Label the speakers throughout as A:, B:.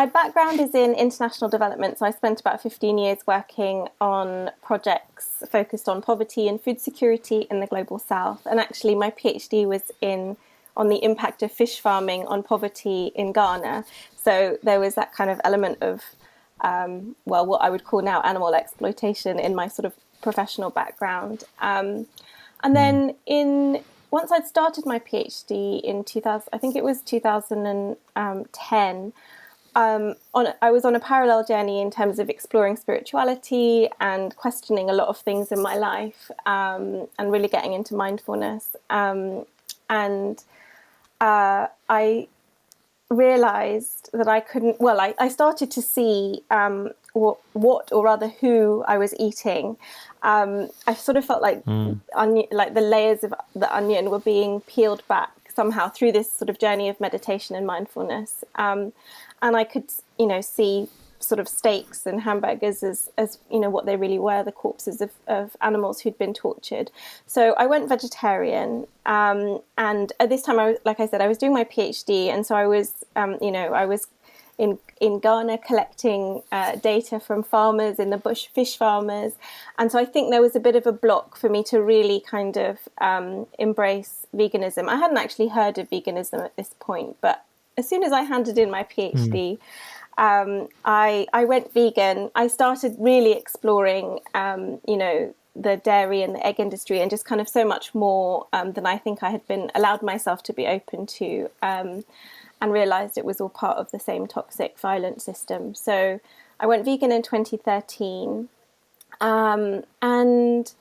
A: my background is in international development, so I spent about 15 years working on projects focused on poverty and food security in the global south. And actually my PhD was on the impact of fish farming on poverty in Ghana. So there was that kind of element of, what I would call now animal exploitation in my sort of professional background. And then once I'd started my PhD in 2000, I think it was 2010, I was on a parallel journey in terms of exploring spirituality and questioning a lot of things in my life, and really getting into mindfulness. I realized that I couldn't, I started to see who I was eating. I sort of felt like like the layers of the onion were being peeled back somehow through this sort of journey of meditation and mindfulness. And I could, see sort of steaks and hamburgers as what they really were, the corpses of animals who'd been tortured. So I went vegetarian, and at this time, I was doing my PhD, and so I was I was in Ghana collecting data from farmers in the bush, fish farmers, and so I think there was a bit of a block for me to really kind of embrace veganism. I hadn't actually heard of veganism at this point, but as soon as I handed in my PhD, I went vegan. I started really exploring, the dairy and the egg industry, and just kind of so much more than I think I had been allowed myself to be open to, and realized it was all part of the same toxic, violent system. So I went vegan in 2013, and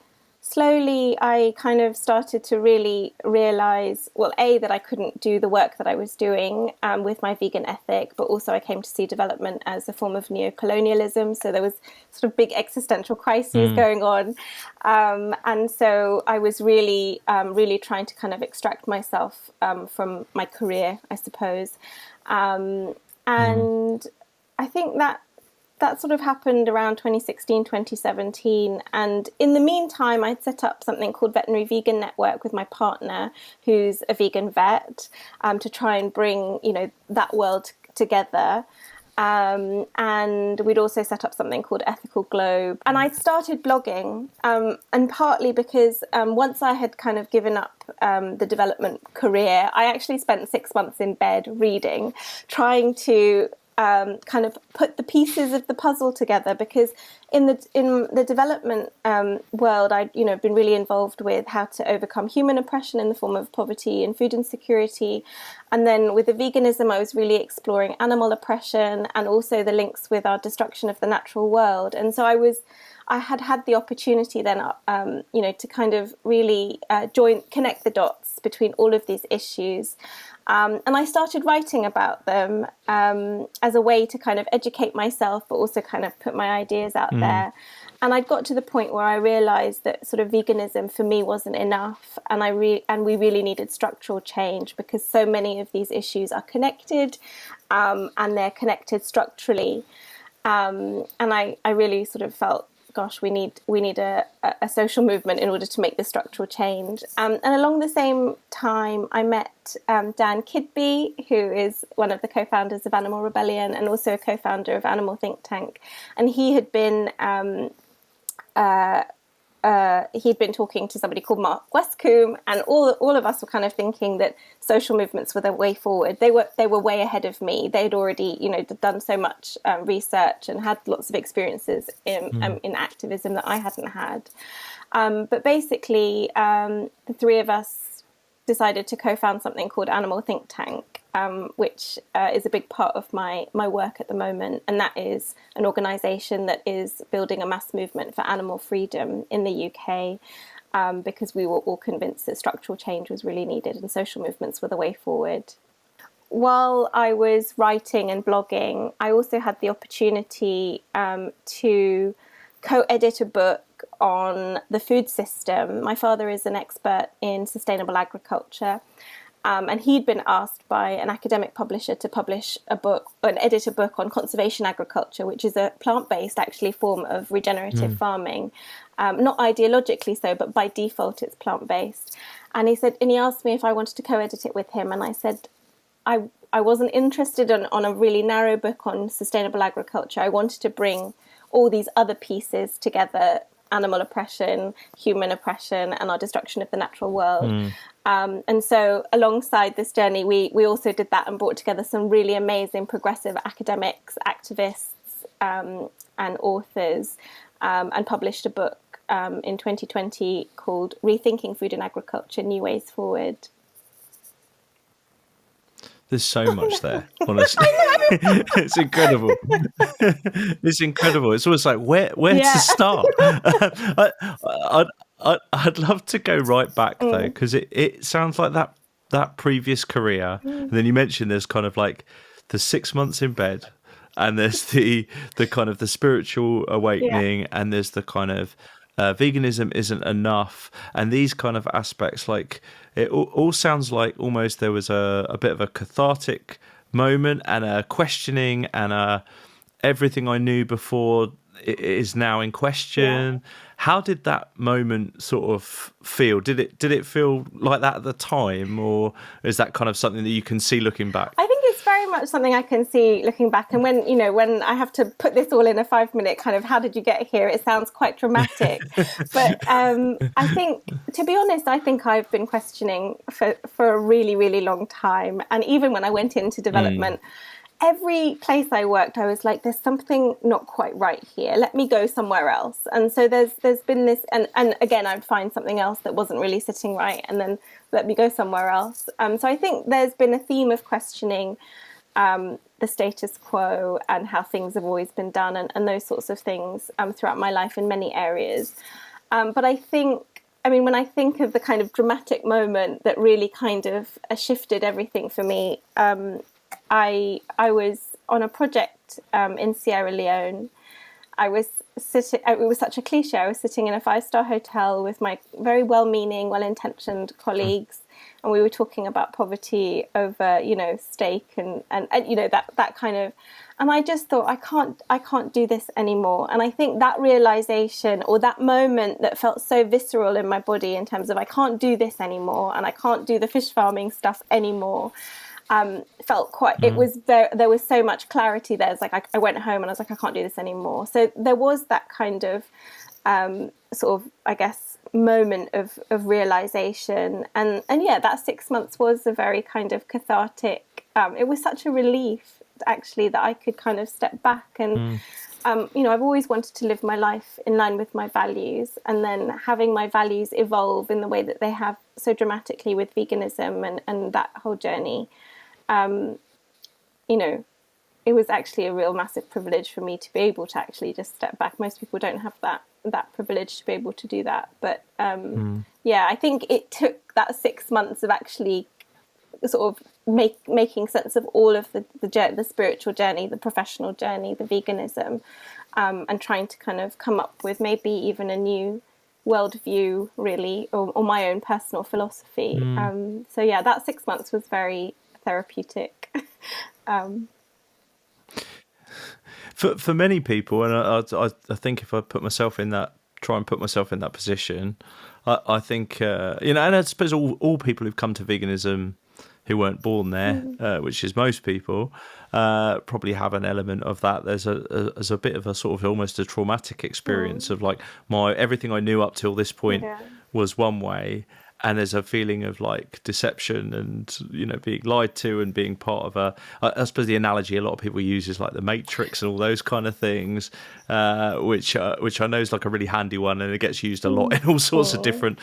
A: slowly I kind of started to really realize, that I couldn't do the work that I was doing with my vegan ethic, but also I came to see development as a form of neocolonialism. So there was sort of big existential crises going on. And so I was really, really trying to kind of extract myself from my career, I suppose. And I think that sort of happened around 2016, 2017. And in the meantime, I'd set up something called Veterinary Vegan Network with my partner, who's a vegan vet, to try and bring, that world together. And we'd also set up something called Ethical Globe. And I'd started blogging, and partly because once I had kind of given up the development career, I actually spent 6 months in bed reading, trying to kind of put the pieces of the puzzle together, because in the development world, I'd been really involved with how to overcome human oppression in the form of poverty and food insecurity, and then with the veganism, I was really exploring animal oppression and also the links with our destruction of the natural world. And so I had the opportunity then, to kind of really connect the dots between all of these issues. And I started writing about them as a way to kind of educate myself, but also kind of put my ideas out there. And I got to the point where I realized that sort of veganism for me wasn't enough, and we really needed structural change, because so many of these issues are connected, and they're connected structurally. And I really sort of felt, gosh, we need a social movement in order to make this structural change. And along the same time, I met Dan Kidby, who is one of the co-founders of Animal Rebellion and also a co-founder of Animal Think Tank. And he had been talking to somebody called Mark Westcombe, and all of us were kind of thinking that social movements were the way forward. They were way ahead of me. They'd already done so much research and had lots of experiences in activism that I hadn't had. But basically, the three of us decided to co-found something called Animal Think Tank, which is a big part of my work at the moment. And that is an organisation that is building a mass movement for animal freedom in the UK, because we were all convinced that structural change was really needed and social movements were the way forward. While I was writing and blogging, I also had the opportunity to co-edit a book on the food system. My father is an expert in sustainable agriculture, and he'd been asked by an academic publisher to publish a book and edit a book on conservation agriculture, which is a plant-based actually form of regenerative farming. Not ideologically so, but by default it's plant-based. And he asked me if I wanted to co-edit it with him, and I said, I wasn't interested on a really narrow book on sustainable agriculture. I wanted to bring all these other pieces together: animal oppression, human oppression, and our destruction of the natural world. And so alongside this journey, we also did that and brought together some really amazing progressive academics, activists, and authors, and published a book in 2020 called Rethinking Food and Agriculture, New Ways Forward.
B: There's so much there, honestly. It's incredible. It's incredible. It's almost like where to start. I'd love to go right back though, because it sounds like that previous career. And then you mentioned there's kind of like the 6 months in bed, and there's the kind of the spiritual awakening, and there's the kind of veganism isn't enough, and these kind of aspects. Like it all sounds like almost there was a bit of a cathartic moment and a questioning, and everything I knew before is now in question. How did that moment sort of feel? Did it feel like that at the time, or is that kind of something that you can see looking back?
A: I think it's very much something I can see looking back. And when I have to put this all in a 5-minute kind of how did you get here, it sounds quite dramatic. But I think, to be honest, I think I've been questioning for a really, really long time. And even when I went into development, every place I worked, I was like, there's something not quite right here. Let me go somewhere else. And so there's been this, and again, I'd find something else that wasn't really sitting right, and then let me go somewhere else. So I think there's been a theme of questioning the status quo and how things have always been done, and those sorts of things throughout my life in many areas. But I think, when I think of the kind of dramatic moment that really kind of shifted everything for me, I was on a project in Sierra Leone. I was sitting, it was such a cliche, I was sitting in a 5-star hotel with my very well-meaning, well-intentioned colleagues, and we were talking about poverty over, steak and that kind of, and I just thought, I can't do this anymore. And I think that realization, or that moment that felt so visceral in my body in terms of I can't do this anymore, and I can't do the fish farming stuff anymore, felt quite, it was there was so much clarity there. It's like I went home and I was like, I can't do this anymore. So there was that kind of sort of, I guess, moment of realization, and yeah, that 6 months was a very kind of cathartic, it was such a relief actually that I could kind of step back and I've always wanted to live my life in line with my values, and then having my values evolve in the way that they have so dramatically with veganism and that whole journey. It was actually a real massive privilege for me to be able to actually just step back. Most people don't have that privilege to be able to do that. But I think it took that 6 months of actually sort of making sense of all of the spiritual journey, the professional journey, the veganism, and trying to kind of come up with maybe even a new worldview, really, or my own personal philosophy. That 6 months was very therapeutic.
B: For many people, and I think if I try and put myself in that position, I think and I suppose all people who've come to veganism who weren't born there, which is most people, probably have an element of that. There's a bit of a sort of almost a traumatic experience of like everything I knew up till this point was one way, and there's a feeling of like deception and being lied to and being part of I suppose the analogy a lot of people use is like the Matrix and all those kind of things, which I know is like a really handy one, and it gets used a lot in all sorts of different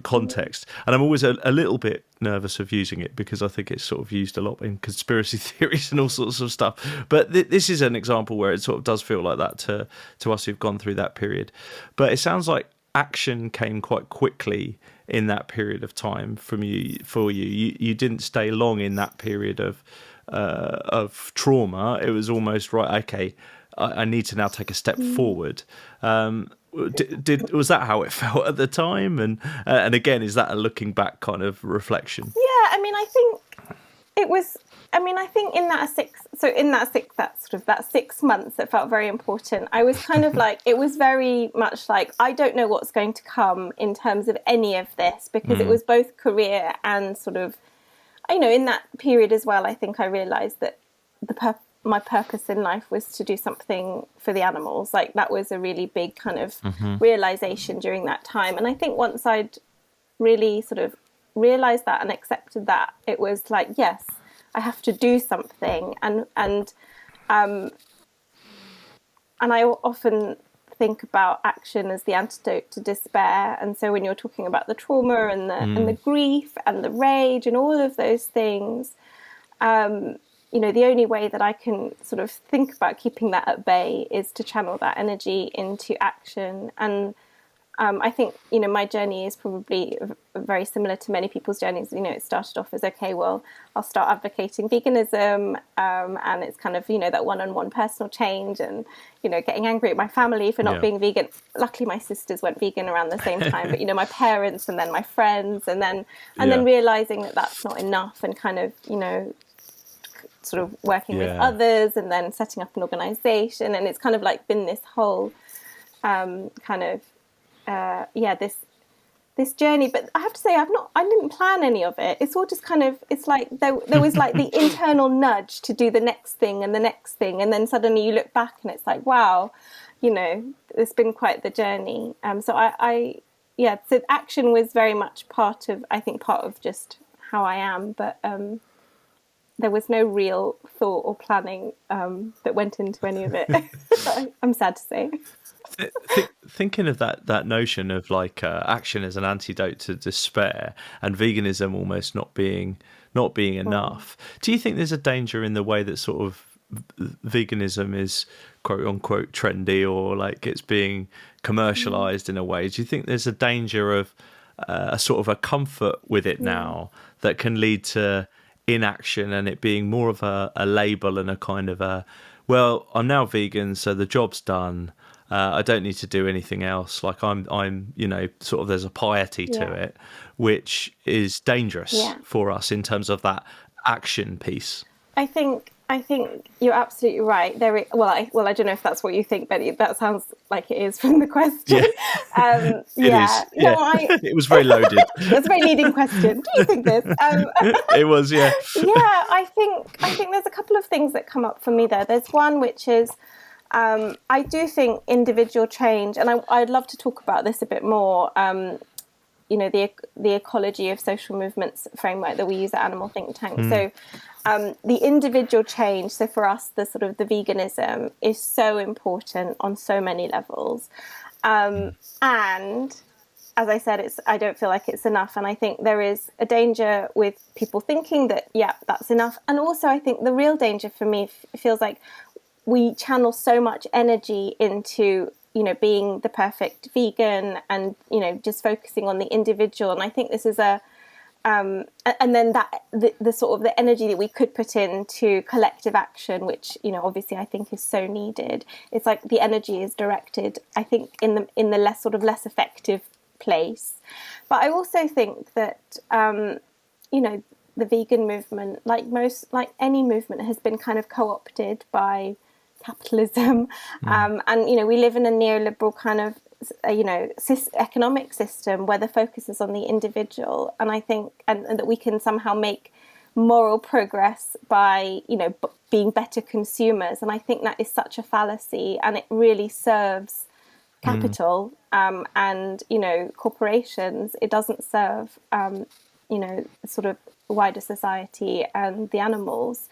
B: contexts. And I'm always a little bit nervous of using it because I think it's sort of used a lot in conspiracy theories and all sorts of stuff. But this is an example where it sort of does feel like that to us who've gone through that period. But it sounds like action came quite quickly in that period of time for you. You didn't stay long in that period of trauma. It was almost right. Okay, I need to now take a step forward. Was that how it felt at the time? And again, is that a looking back kind of reflection?
A: Yeah, I think it was. I think in that 6 months that felt very important, I was kind of like, it was very much like, I don't know what's going to come in terms of any of this, because it was both career and sort of in that period as well, I think I realised that my purpose in life was to do something for the animals. Like that was a really big kind of realisation during that time. And I think once I'd really sort of realised that and accepted that, it was like, yes, I have to do something. And I often think about action as the antidote to despair. And so when you're talking about the trauma and the grief and the rage and all of those things, the only way that I can sort of think about keeping that at bay is to channel that energy into action. And I think, my journey is probably very similar to many people's journeys. It started off as, okay, well, I'll start advocating veganism. And it's kind of, that one-on-one personal change and, getting angry at my family for not being vegan. Luckily, my sisters went vegan around the same time, but, my parents and then my friends and then realizing that that's not enough and kind of, sort of working with others and then setting up an organization. And it's kind of like been this whole this journey. But I have to say, I didn't plan any of it. It's all just kind of, it's like there was like the internal nudge to do the next thing and the next thing. And then suddenly you look back and it's like, wow, it's been quite the journey. So so action was very much part of just how I am. But there was no real thought or planning that went into any of it. I'm sad to say.
B: Thinking of that notion of like action as an antidote to despair and veganism almost not being enough. Do you think there's a danger in the way that sort of veganism is quote unquote trendy or like it's being commercialized in a way? Do you think there's a danger of a sort of a comfort with it now that can lead to inaction and it being more of a label and a kind of well, I'm now vegan, so the job's done. I don't need to do anything else. Like I'm, sort of there's a piety to it, which is dangerous for us in terms of that action piece. I think you're absolutely right. I don't know if that's what you think, but that sounds like it is from the question. It is.
A: No,
B: it was very loaded.
A: It was a very leading question. Do you think this?
B: It was, yeah.
A: I think there's a couple of things that come up for me there. There's one which is, I do think individual change, and I'd love to talk about this a bit more. The ecology of social movements framework that we use at Animal Think Tank. So the individual change, so for us, the sort of the veganism is so important on so many levels. And as I said, I don't feel like it's enough. And I think there is a danger with people thinking that, that's enough. And also I think the real danger for me feels like we channel so much energy into being the perfect vegan and, just focusing on the individual. And I think this is and then that the sort of the energy that we could put into collective action, which, obviously I think is so needed. It's like the energy is directed, I think, in the less effective place. But I also think that, the vegan movement, like any movement, has been kind of co-opted by capitalism. And, we live in a neoliberal kind of, economic system where the focus is on the individual. And I think and that we can somehow make moral progress by, being better consumers. And I think that is such a fallacy, and it really serves capital and, corporations. It doesn't serve, sort of wider society and the animals.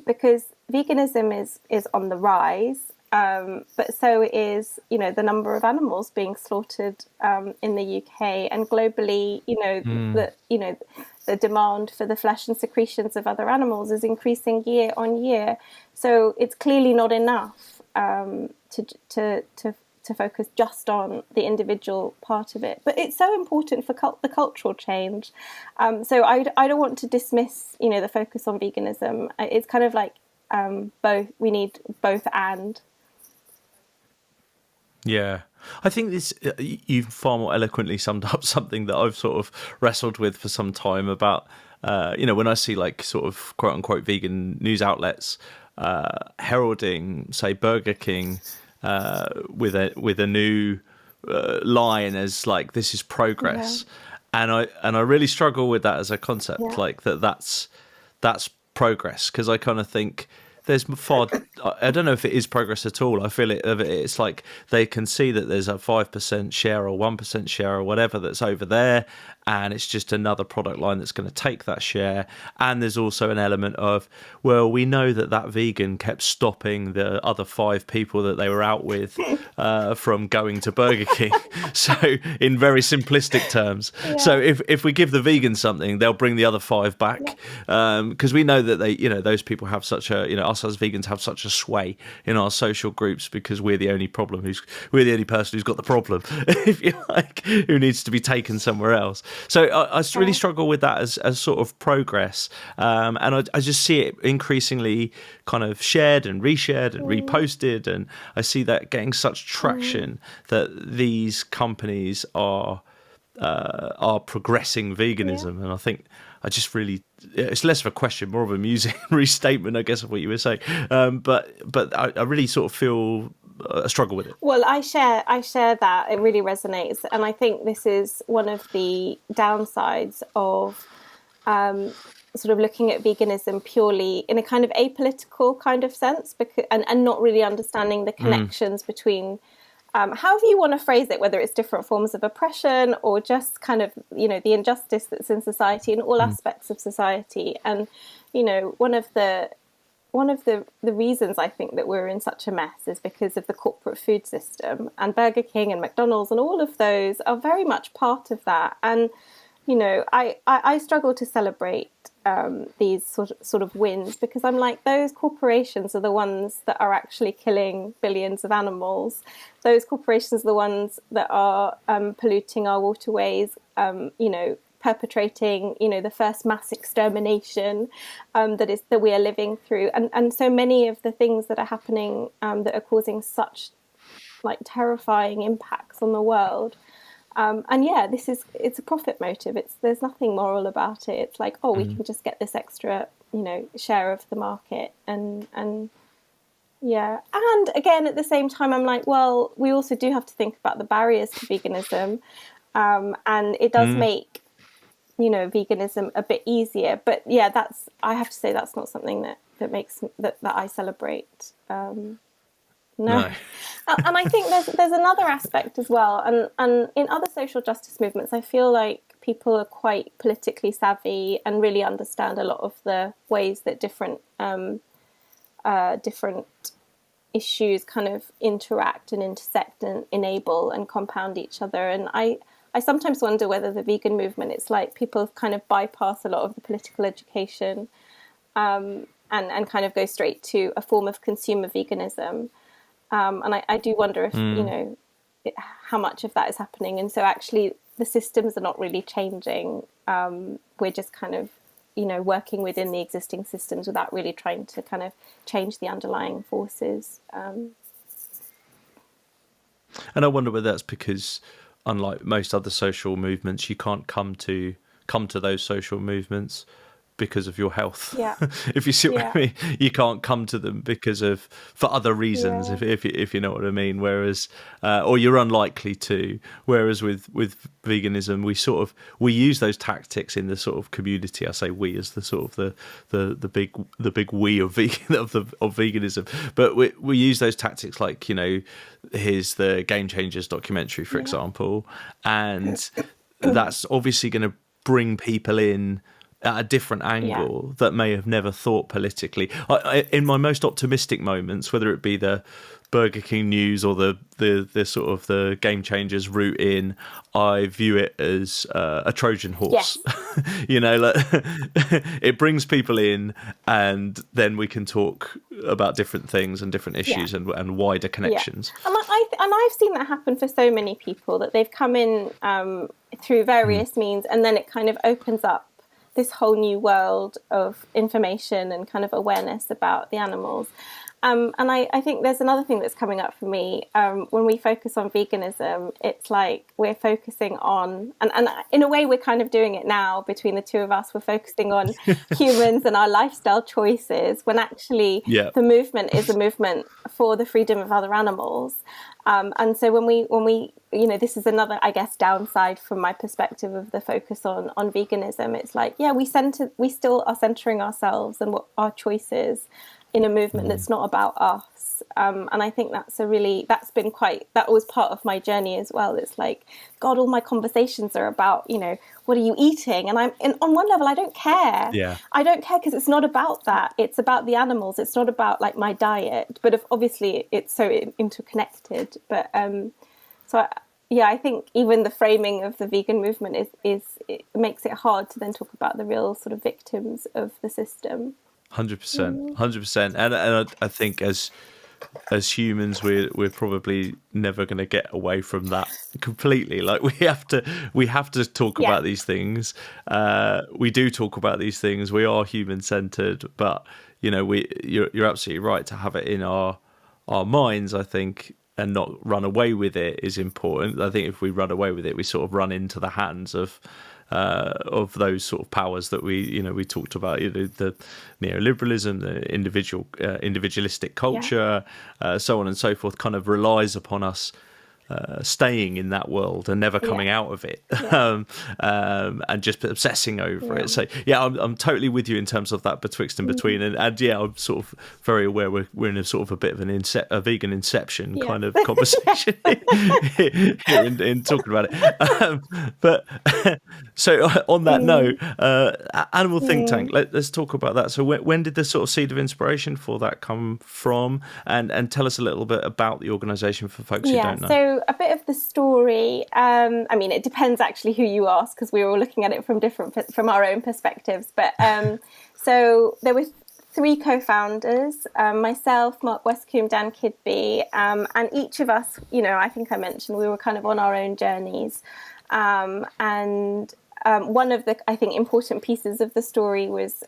A: Because veganism is on the rise, but so is, the number of animals being slaughtered in the UK and globally. The demand for the flesh and secretions of other animals is increasing year on year. So it's clearly not enough to focus just on the individual part of it, but it's so important for the cultural change. So I don't want to dismiss, the focus on veganism. It's kind of like both. We need both and.
B: Yeah, I think this you've far more eloquently summed up something that I've sort of wrestled with for some time about. When I see like sort of quote unquote vegan news outlets heralding, say, Burger King. With a new line as like this is progress, and I really struggle with that as a concept,
A: Yeah.
B: like that's progress, because I kind of think there's far. I don't know if it is progress at all. I feel it's like they can see that there's a 5% share or 1% share or whatever that's over there, and it's just another product line that's going to take that share. And there's also an element of, well, we know that vegan kept stopping the other 5 people that they were out with from going to Burger King. So in very simplistic terms,
A: Yeah.
B: so if we give the vegans something, they'll bring the other 5 back, because we know that those people have such a, us as vegans have such a sway in our social groups, because we're the only person who's got the problem, if you like, who needs to be taken somewhere else. So I really struggle with that as sort of progress, and I just see it increasingly kind of shared and reshared and reposted, and I see that getting such traction that these companies are progressing veganism. And I think it's less of a question, more of a musing restatement, I guess, of what you were saying. But I really sort of feel a struggle with it.
A: Well, I share that. It really resonates. And I think this is one of the downsides of sort of looking at veganism purely in a kind of apolitical kind of sense, and not really understanding the connections between however you want to phrase it, whether it's different forms of oppression or just kind of, the injustice that's in society in all aspects of society. And, one of the reasons I think that we're in such a mess is because of the corporate food system, and Burger King and McDonald's and all of those are very much part of that. And, I struggle to celebrate these sort of wins, because I'm like, those corporations are the ones that are actually killing billions of animals. Those corporations are the ones that are polluting our waterways, perpetrating, the first mass extermination that we are living through. And so many of the things that are happening that are causing such terrifying impacts on the world. And it's a profit motive. There's nothing moral about it. It's like, we can just get this extra, share of the market. And again, at the same time, I'm like, well, we also do have to think about the barriers to veganism. And it does make, veganism a bit easier. But I have to say, that's not something that makes that I celebrate. No. And I think there's another aspect as well. And in other social justice movements, I feel like people are quite politically savvy and really understand a lot of the ways that different issues kind of interact and intersect and enable and compound each other. And I sometimes wonder whether the vegan movement, it's like people kind of bypass a lot of the political education and kind of go straight to a form of consumer veganism. And I do wonder if, how much of that is happening. And so actually the systems are not really changing. We're just kind of, working within the existing systems without really trying to kind of change the underlying forces.
B: And I wonder whether that's because, unlike most other social movements, you can't come to those social movements because of your health.
A: Yeah.
B: If you see what I mean, you can't come to them for other reasons. If you know what I mean. Whereas, or you're unlikely to. Whereas with veganism, we use those tactics in the sort of community. I say we as the sort of the big we of veganism. But we use those tactics like, here's the Game Changers documentary, for example, and that's obviously going to bring people in at a different angle that may have never thought politically. In my most optimistic moments, whether it be the Burger King news or the sort of the Game Changers route in, I view it as a Trojan horse. It brings people in, and then we can talk about different things and different issues and wider connections.
A: And I've seen that happen for so many people, that they've come in through various means, and then it kind of opens up this whole new world of information and kind of awareness about the animals. And I think there's another thing that's coming up for me. When we focus on veganism, it's like we're focusing on, and in a way we're kind of doing it now between the two of us, we're focusing on humans and our lifestyle choices, when actually
B: Yeah.
A: the movement is a movement for the freedom of other animals. And so when we, this is another, I guess, downside from my perspective of the focus on veganism. It's like, yeah, we still are centering ourselves and what our choices in a movement that's not about us. And I think that was part of my journey as well. It's like, God, all my conversations are about, what are you eating? And on one level, I don't care.
B: Yeah.
A: I don't care because it's not about that. It's about the animals. It's not about like my diet. But obviously it's so interconnected. But I think even the framing of the vegan movement it makes it hard to then talk about the real sort of victims of the system.
B: 100%, 100%, and I think as humans, we're probably never going to get away from that completely. Like we have to talk about these things. We do talk about these things. We are human centered, but you're absolutely right to have it in our minds, I think, and not run away with it is important. I think if we run away with it, we sort of run into the hands of those sort of powers that we talked about, the neoliberalism, the individualistic culture, so on and so forth, kind of relies upon us staying in that world and never coming out of it, and just obsessing over it. So I'm totally with you in terms of that betwixt and between, and I'm sort of very aware we're in a sort of a bit of a vegan inception kind of conversation here in talking about it. But so on that note, Animal Think Tank, let's talk about that. So when did the sort of seed of inspiration for that come from, and tell us a little bit about the organisation for folks who don't know.
A: So a bit of the story. It depends actually who you ask, because we were all looking at it from our own perspectives. But so there were three co-founders: myself, Mark Westcombe, Dan Kidby, and each of us, I think I mentioned we were kind of on our own journeys. And one of the, I think, important pieces of the story was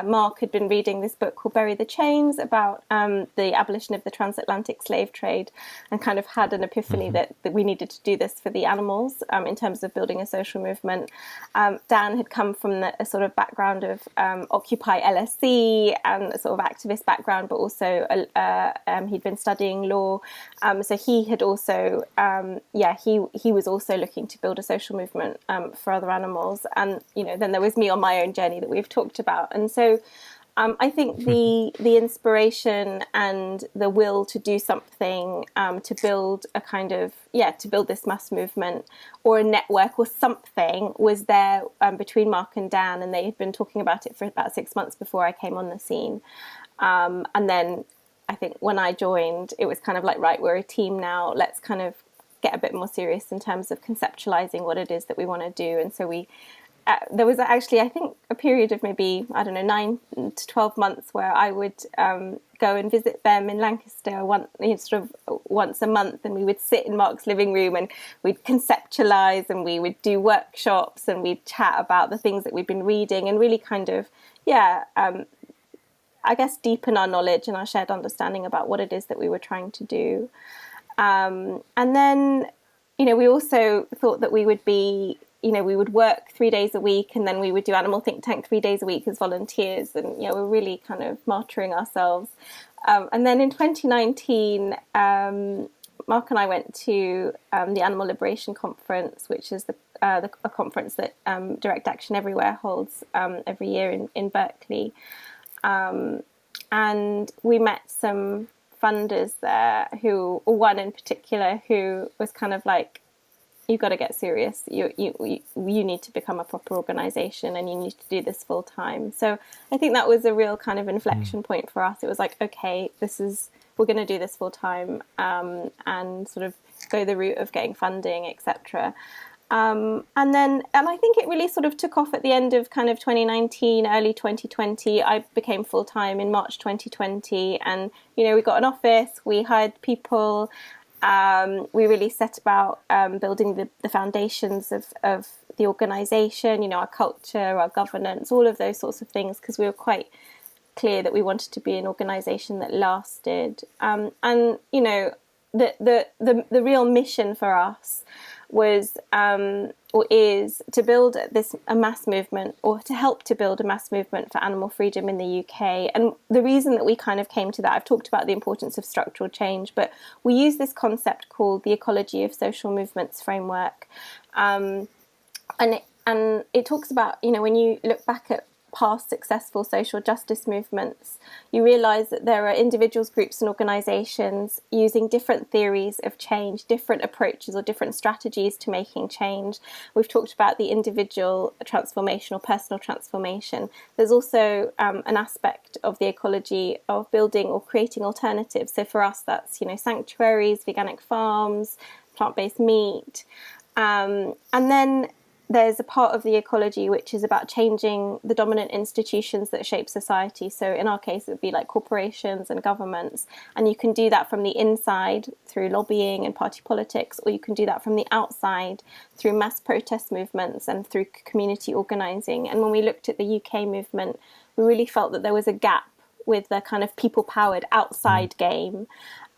A: Mark had been reading this book called Bury the Chains about the abolition of the transatlantic slave trade, and kind of had an epiphany that we needed to do this for the animals in terms of building a social movement. Dan had come from a sort of background of Occupy LSE and a sort of activist background, but also he'd been studying law. So he had also, he was also looking to build a social movement for other animals. And, then there was me on my own journey that we've talked about. And so I think the inspiration and the will to do something, to build a kind of, to build this mass movement or a network or something was there between Mark and Dan. And they had been talking about it for about 6 months before I came on the scene. And then I think when I joined, it was kind of like, right, we're a team now. Let's kind of get a bit more serious in terms of conceptualizing what it is that we want to do. And so there was actually, I think, a period of maybe, 9 to 12 months where I would go and visit them in Lancaster once a month, and we would sit in Mark's living room and we'd conceptualize and we would do workshops and we'd chat about the things that we'd been reading and really kind of, I guess, deepen our knowledge and our shared understanding about what it is that we were trying to do. And then, we also thought that we would be, we would work 3 days a week, and then we would do Animal Think Tank 3 days a week as volunteers. And, we're really kind of martyring ourselves. And then in 2019, Mark and I went to the Animal Liberation Conference, which is a conference that Direct Action Everywhere holds every year in Berkeley. And we met some funders there one in particular who was kind of like, you've got to get serious. You need to become a proper organisation, and you need to do this full time. So I think that was a real kind of inflection point for us. It was like, okay, we're going to do this full time, and sort of go the route of getting funding, etc. And I think it really sort of took off at the end of kind of 2019, early 2020. I became full time in March 2020, and we got an office, we hired people. We really set about building the foundations of the organisation, our culture, our governance, all of those sorts of things, because we were quite clear that we wanted to be an organisation that lasted. And you know, the real mission for us was or is to build a mass movement, or to help to build a mass movement for animal freedom in the UK. And the reason that we kind of came to that, I've talked about the importance of structural change, but we use this concept called the ecology of social movements framework. And it talks about, you know, when you look back at past successful social justice movements, you realise that there are individuals, groups and organisations using different theories of change, different approaches or different strategies to making change. We've talked about the individual transformation or personal transformation. There's also an aspect of the ecology of building or creating alternatives. So for us, that's, you know, sanctuaries, veganic farms, plant-based meat. And then there's a part of the ecology which is about changing the dominant institutions that shape society. So in our case, it would be like corporations and governments. And you can do that from the inside through lobbying and party politics, or you can do that from the outside through mass protest movements and through community organising. And when we looked at the UK movement, we really felt that there was a gap with the kind of people-powered outside game.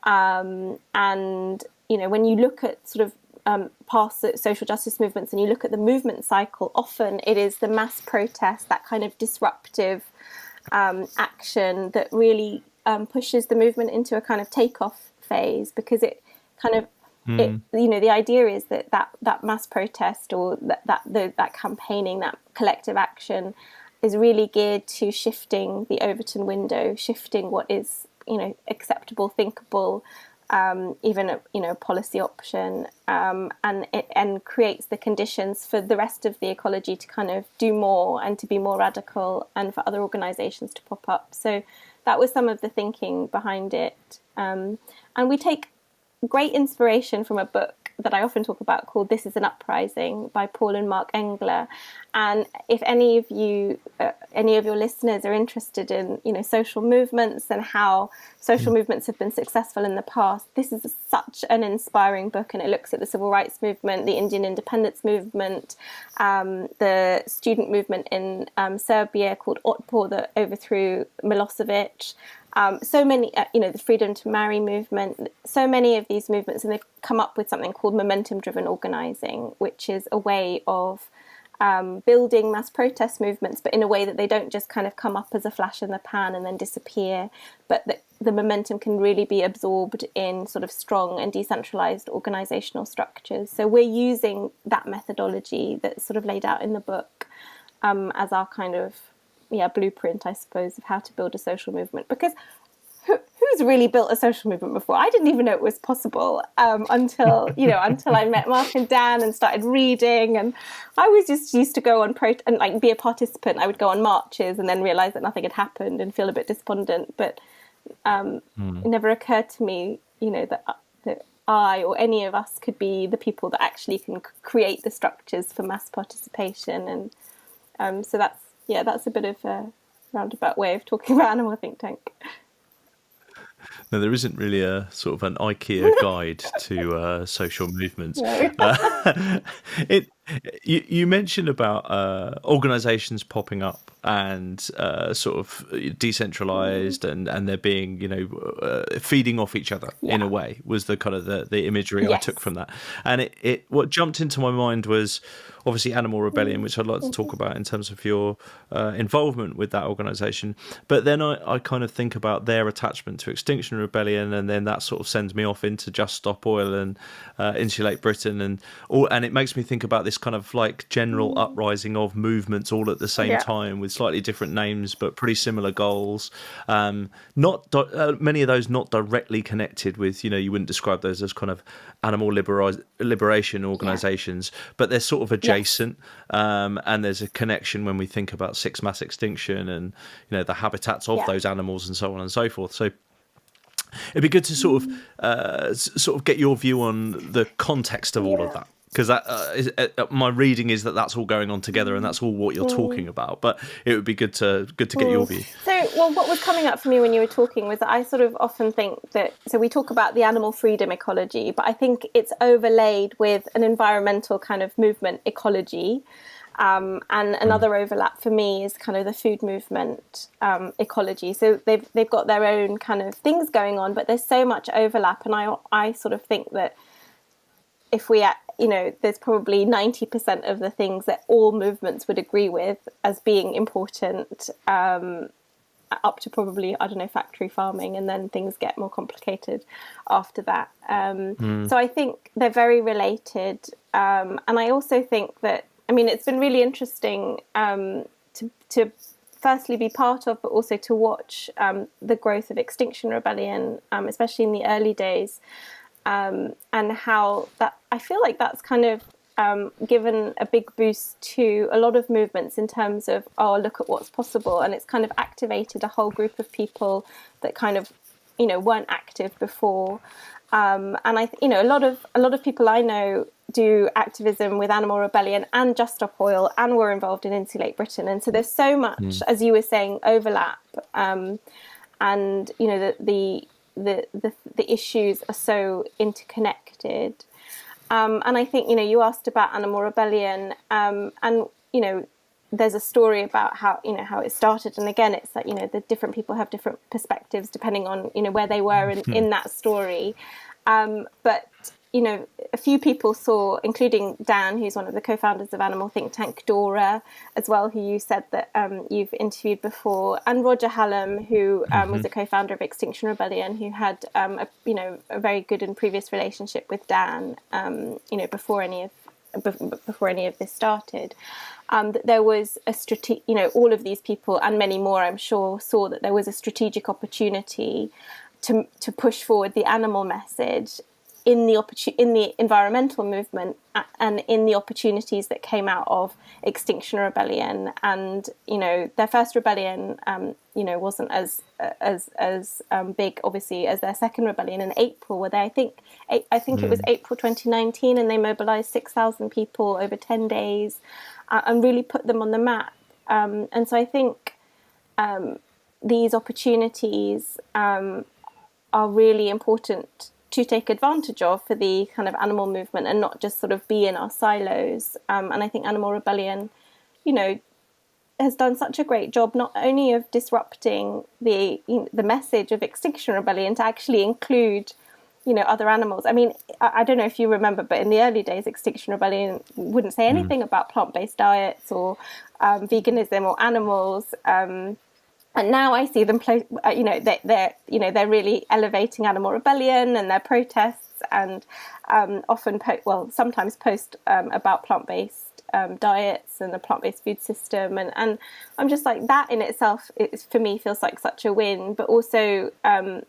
A: And, you know, when you look at sort of past social justice movements and you look at the movement cycle, often it is the mass protest, that kind of disruptive action that really pushes the movement into a kind of takeoff phase, because it kind of, it, you know, the idea is that mass protest or that campaigning, that collective action is really geared to shifting the Overton window, shifting what is, you know, acceptable, thinkable, even a, you know, policy option, and creates the conditions for the rest of the ecology to kind of do more and to be more radical, and for other organisations to pop up. So that was some of the thinking behind it, and we take great inspiration from a book that I often talk about called "This Is an Uprising" by Paul and Mark Engler. And if any of you, any of your listeners are interested in, you know, social movements and how social movements have been successful in the past, this is such an inspiring book, and it looks at the civil rights movement, the Indian independence movement, the student movement in Serbia called Otpor that overthrew Milosevic. So many, you know, the freedom to marry movement, so many of these movements, and they've come up with something called momentum-driven organising, which is a way of building mass protest movements, but in a way that they don't just kind of come up as a flash in the pan and then disappear, but that the momentum can really be absorbed in sort of strong and decentralised organisational structures. So we're using that methodology that's sort of laid out in the book as our kind of blueprint, I suppose, of how to build a social movement. Because who's really built a social movement before? I didn't even know it was possible until I met Mark and Dan and started reading. And I was just used to go on and like be a participant. I would go on marches and then realise that nothing had happened and feel a bit despondent. But it never occurred to me, you know, that I or any of us could be the people that actually can create the structures for mass participation. And so that's a bit of a roundabout way of talking about Animal Think Tank.
B: No, there isn't really a sort of an IKEA guide to social movements. No. You mentioned about organisations popping up and sort of decentralised and there being, you know, feeding off each other in a way was the kind of the imagery I took from that. And what jumped into my mind was obviously Animal Rebellion, which I'd like to talk about in terms of your involvement with that organisation. But then I kind of think about their attachment to Extinction Rebellion, and then that sort of sends me off into Just Stop Oil and Insulate Britain, and it makes me think about this kind of like general uprising of movements all at the same time with slightly different names but pretty similar goals. Many of those not directly connected with, you know, you wouldn't describe those as kind of animal liberation organisations, but they're sort of adjacent, and there's a connection when we think about sixth mass extinction and, you know, the habitats of those animals and so on and so forth. So it'd be good to sort of get your view on the context of all of that. Because that my reading is that that's all going on together, and that's all what you're talking about. But it would be good to get your view.
A: So, well, what was coming up for me when you were talking was that I sort of often think that, so we talk about the animal freedom ecology, but I think it's overlaid with an environmental kind of movement ecology. And another overlap for me is kind of the food movement ecology. So they've got their own kind of things going on, but there's so much overlap. And I sort of think that if we, there's probably 90% of the things that all movements would agree with as being important, up to probably, I don't know, factory farming, and then things get more complicated after that. So I think they're very related. And I also think that, it's been really interesting to firstly be part of, but also to watch the growth of Extinction Rebellion, especially in the early days. And how that, I feel like that's kind of given a big boost to a lot of movements in terms of, look at what's possible. And it's kind of activated a whole group of people that kind of, weren't active before. And a lot of people I know do activism with Animal Rebellion and Just Stop Oil, and were involved in Insulate Britain. And so there's so much, as you were saying, overlap. And, the issues are so interconnected. And I think, you asked about Animal Rebellion, and, there's a story about how it started. And again, it's like, the different people have different perspectives depending on, where they were in that story. But, a few people saw, including Dan, who's one of the co-founders of animal think tank Dora, as well, who you said that you've interviewed before, and Roger Hallam, who was a co-founder of Extinction Rebellion, who had a very good and previous relationship with Dan, before any of this started. That there was a all of these people and many more, I'm sure, saw that there was a strategic opportunity to push forward the animal message in the environmental movement, and in the opportunities that came out of Extinction Rebellion. And their first rebellion wasn't as big, obviously, as their second rebellion in April, where I think it was April 2019, and they mobilized 6,000 people over 10 days and really put them on the map. And so I think these opportunities are really important to take advantage of for the kind of animal movement, and not just sort of be in our silos. And I think Animal Rebellion, has done such a great job, not only of disrupting the message of Extinction Rebellion to actually include, other animals. I don't know if you remember, but in the early days, Extinction Rebellion wouldn't say anything about plant-based diets or veganism or animals. And now I see them, they're really elevating Animal Rebellion and their protests, and often, sometimes post about plant-based diets and the plant-based food system. And I'm just like, that in itself, for me, feels like such a win. But also, I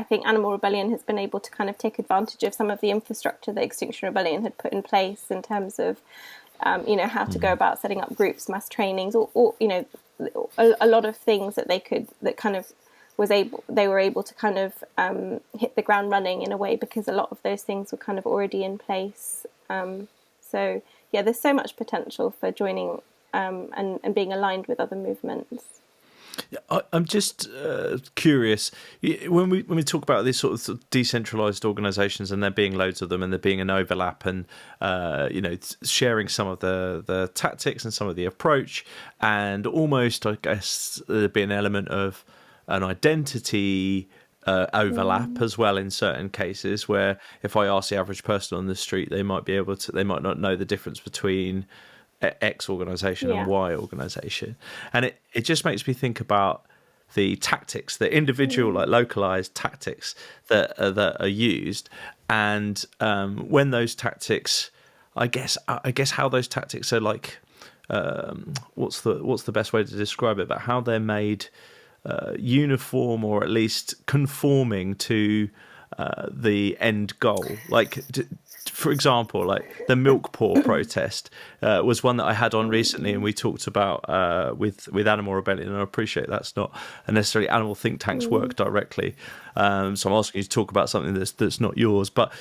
A: think Animal Rebellion has been able to kind of take advantage of some of the infrastructure that Extinction Rebellion had put in place in terms of, how to go about setting up groups, mass trainings, or a lot of things that they were able to kind of hit the ground running in a way, because a lot of those things were kind of already in place. So yeah, there's so much potential for joining and being aligned with other movements.
B: I'm just curious, when we talk about these sort of decentralized organizations, and there being loads of them, and there being an overlap, and sharing some of the tactics and some of the approach, and almost, I guess, there'd be an element of an identity overlap as well in certain cases, where if I ask the average person on the street, they might not know the difference between X organisation and Y organisation. And it just makes me think about the tactics, the individual, like localised tactics that are used, and when those tactics, I guess how those tactics are like, what's the best way to describe it, but how they're made uniform, or at least conforming to the end goal. Like, for example, like the milk pour protest was one that I had on recently, and we talked about with Animal Rebellion, and I appreciate that's not necessarily animal think tanks work directly, so I'm asking you to talk about something that's not yours, but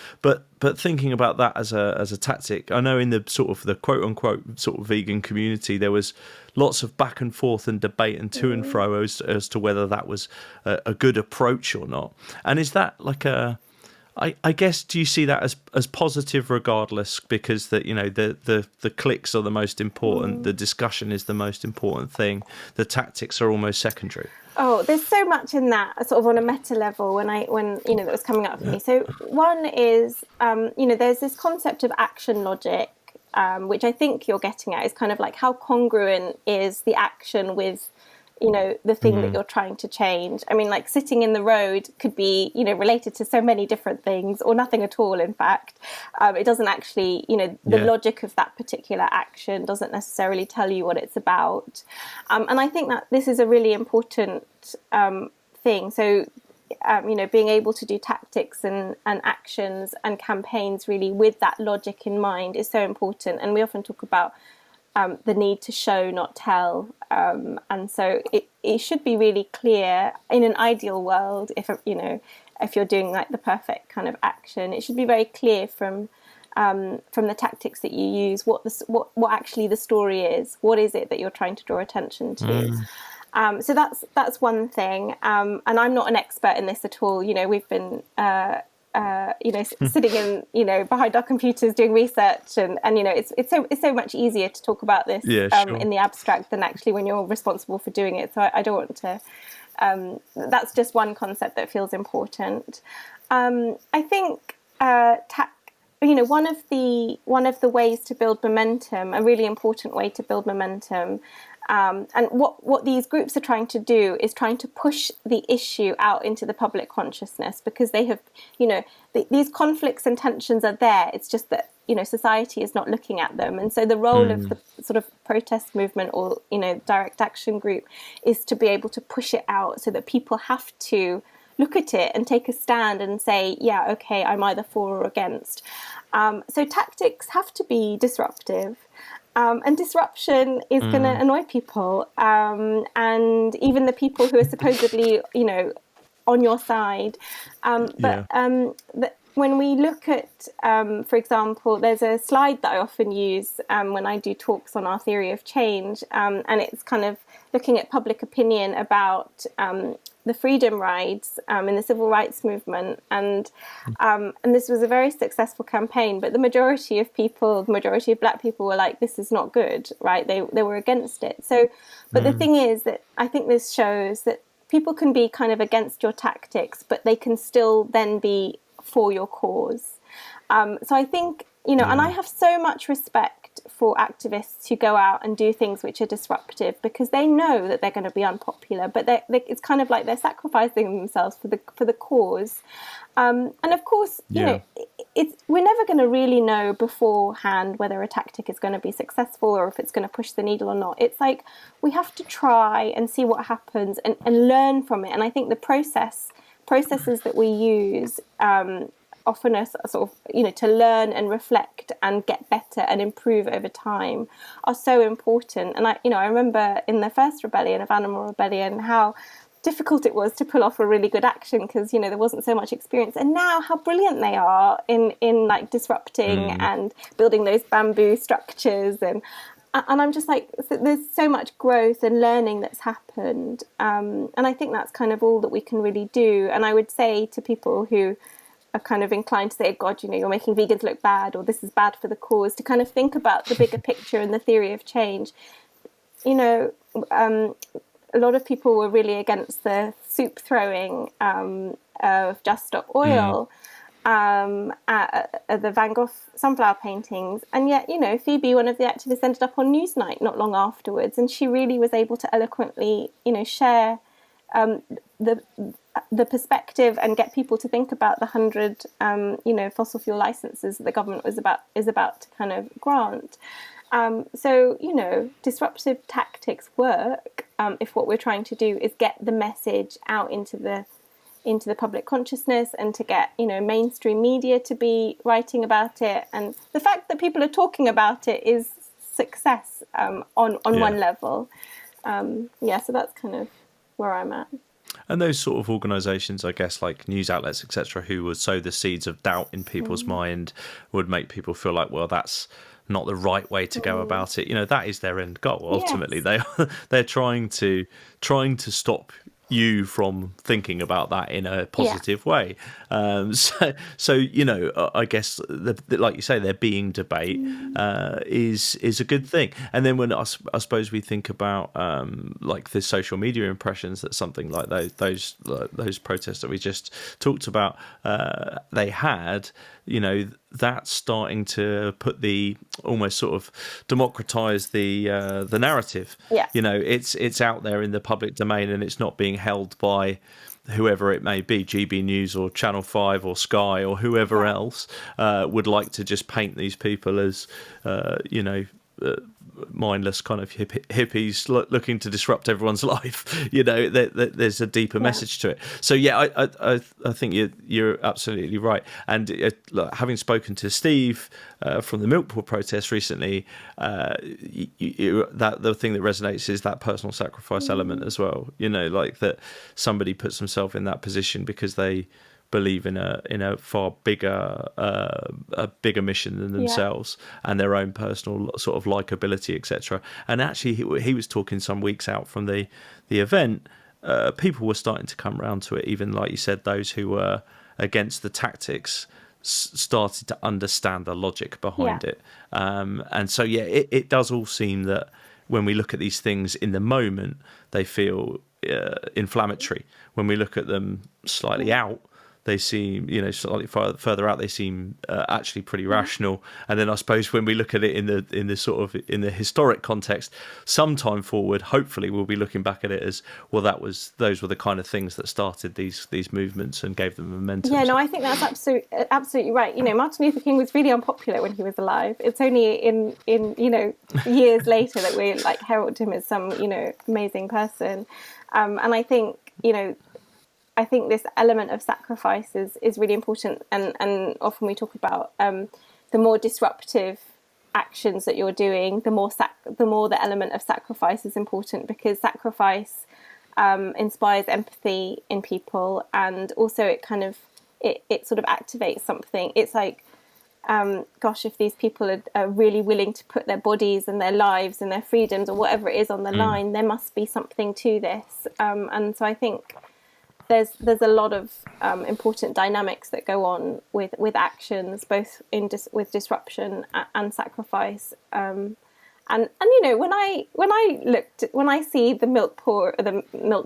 B: but thinking about that as a tactic, I know in the sort of the quote unquote sort of vegan community, there was lots of back and forth and debate and to and fro as to whether that was a good approach or not. And is that like I guess, do you see that as positive regardless, because that, you know, the clicks are the most important, the discussion is the most important thing, the tactics are almost secondary?
A: Oh, there's so much in that, sort of on a meta level, when you know, that was coming up for me. So one is, you know, there's this concept of action logic, which I think you're getting at, is kind of like how congruent is the action with, you know, the thing that you're trying to change. I mean, like sitting in the road could be, you know, related to so many different things, or nothing at all, in fact. It doesn't actually, you know, the logic of that particular action doesn't necessarily tell you what it's about. And I think that this is a really important thing. So, you know, being able to do tactics and actions and campaigns really with that logic in mind is so important. And we often talk about the need to show, not tell. And so it should be really clear in an ideal world, if, you know, if you're doing like the perfect kind of action, it should be very clear from the tactics that you use, what actually the story is. What is it that you're trying to draw attention to? So that's one thing. And I'm not an expert in this at all. You know, we've been you know, sitting in, you know, behind our computers doing research, and you know, it's so much easier to talk about this in the abstract than actually when you're responsible for doing it. So I don't want to. That's just one concept that feels important. I think you know, one of the ways to build momentum, a really important way to build momentum. And what these groups are trying to do is trying to push the issue out into the public consciousness, because they have, you know, these conflicts and tensions are there. It's just that, you know, society is not looking at them. And so the role of the sort of protest movement, or, you know, direct action group, is to be able to push it out so that people have to look at it and take a stand and say, yeah, okay, I'm either for or against. So tactics have to be disruptive. And disruption is going to annoy people, and even the people who are supposedly, you know, on your side. But when we look at, for example, there's a slide that I often use when I do talks on our theory of change, and it's kind of looking at public opinion about the freedom rides in the civil rights movement, and this was a very successful campaign. But the majority of Black people were like, "This is not good," right? They were against it. So, but the thing is that I think this shows that people can be kind of against your tactics, but they can still then be for your cause. So I think, you know, and I have so much respect for activists who go out and do things which are disruptive, because they know that they're going to be unpopular, but it's kind of like they're sacrificing themselves for the cause. And of course, you know, we're never going to really know beforehand whether a tactic is going to be successful or if it's going to push the needle or not. It's like we have to try and see what happens and learn from it. And I think the processes that we use often are sort of, you know, to learn and reflect and get better and improve over time are so important. And I remember in the first rebellion of Animal Rebellion how difficult it was to pull off a really good action, because, you know, there wasn't so much experience. And now how brilliant they are in like disrupting and building those bamboo structures, and I'm just like, there's so much growth and learning that's happened, and I think that's kind of all that we can really do. And I would say to people who are kind of inclined to say, God, you know, you're making vegans look bad, or this is bad for the cause, to kind of think about the bigger picture and the theory of change. You know, a lot of people were really against the soup throwing of Just Stop Oil, the Van Gogh sunflower paintings. And yet, you know, Phoebe, one of the activists, ended up on Newsnight not long afterwards, and she really was able to eloquently, you know, share the perspective and get people to think about the 100 you know, fossil fuel licenses that the government is about to kind of grant. So, you know, disruptive tactics work if what we're trying to do is get the message out into the public consciousness, and to get, you know, mainstream media to be writing about it. And the fact that people are talking about it is success on one level. So that's kind of where I'm at.
B: And those sort of organisations, I guess, like news outlets, etc., who would sow the seeds of doubt in people's mind, would make people feel like, well, that's not the right way to go about it. That is their end goal. Ultimately,
A: Yes.
B: they're trying to stop you from thinking about that in a
A: Yeah.
B: positive way. So I guess like you say, there being debate is a good thing. And then when I suppose we think about like the social media impressions that something like those protests that we just talked about, they had, that's starting to put the almost sort of democratize the narrative.
A: Yeah.
B: It's out there in the public domain, and it's not being held by whoever it may be, GB News or Channel 5 or Sky or whoever else would like to just paint these people as mindless kind of hippies looking to disrupt everyone's life. There's a deeper message to it. So I think you're absolutely right. And having spoken to Steve from the milk pool protest recently, that the thing that resonates is that personal sacrifice element as well. Like that somebody puts themselves in that position because they believe in a far bigger mission than themselves and their own personal sort of likability, etc. And actually, he was talking some weeks out from the event. People were starting to come around to it. Even like you said, those who were against the tactics started to understand the logic behind it. And so it does all seem that when we look at these things in the moment, they feel inflammatory. When we look at them slightly out, they seem, slightly further out, they seem actually pretty rational. And then I suppose when we look at it in the historic context, sometime forward, hopefully we'll be looking back at it as, well, those were the kind of things that started these movements and gave them momentum.
A: Yeah, no, I think that's absolutely right. Martin Luther King was really unpopular when he was alive. It's only in years later that we like herald him as some amazing person. And I think this element of sacrifice is really important, and often we talk about the more disruptive actions that you're doing, the more the element of sacrifice is important, because sacrifice inspires empathy in people, and also it sort of activates something. It's like, if these people are really willing to put their bodies and their lives and their freedoms or whatever it is on the line, there must be something to this. And so I think there's a lot of important dynamics that go on with actions, both with disruption and sacrifice. And when I see the milk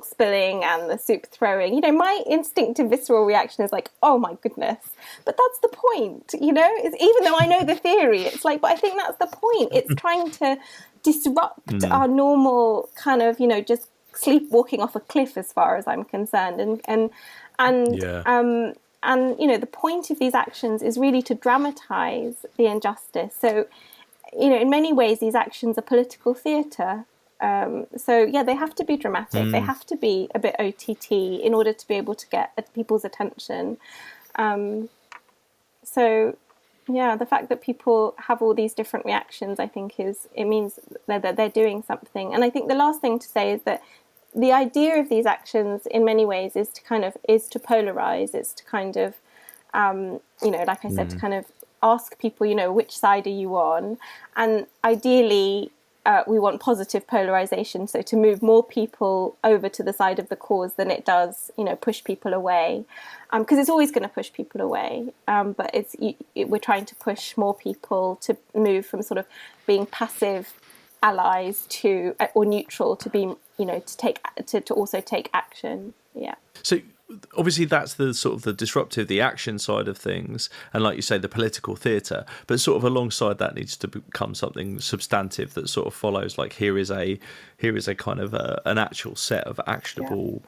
A: spilling and the soup throwing, my instinctive visceral reaction is like, oh my goodness, but that's the point, it's, even though I know the theory, it's like, but I think that's the point. It's trying to disrupt our normal kind of, just sleepwalking off a cliff, as far as I'm concerned, and the point of these actions is really to dramatize the injustice. So in many ways these actions are political theatre. So they have to be dramatic, they have to be a bit OTT in order to be able to get people's attention. So the fact that people have all these different reactions, I think it means that they're doing something. And I think the last thing to say is that the idea of these actions in many ways is to polarize. It's to kind of, like I said, to kind of ask people, which side are you on? And ideally, we want positive polarization. So to move more people over to the side of the cause than it does, push people away. Because it's always going to push people away. But we're trying to push more people to move from sort of being passive allies or neutral to be, to also take action. Yeah.
B: So obviously that's the sort of the disruptive, the action side of things, and like you say, the political theatre. But sort of alongside that needs to become something substantive that sort of follows. Like here is a kind of an actual set of actionable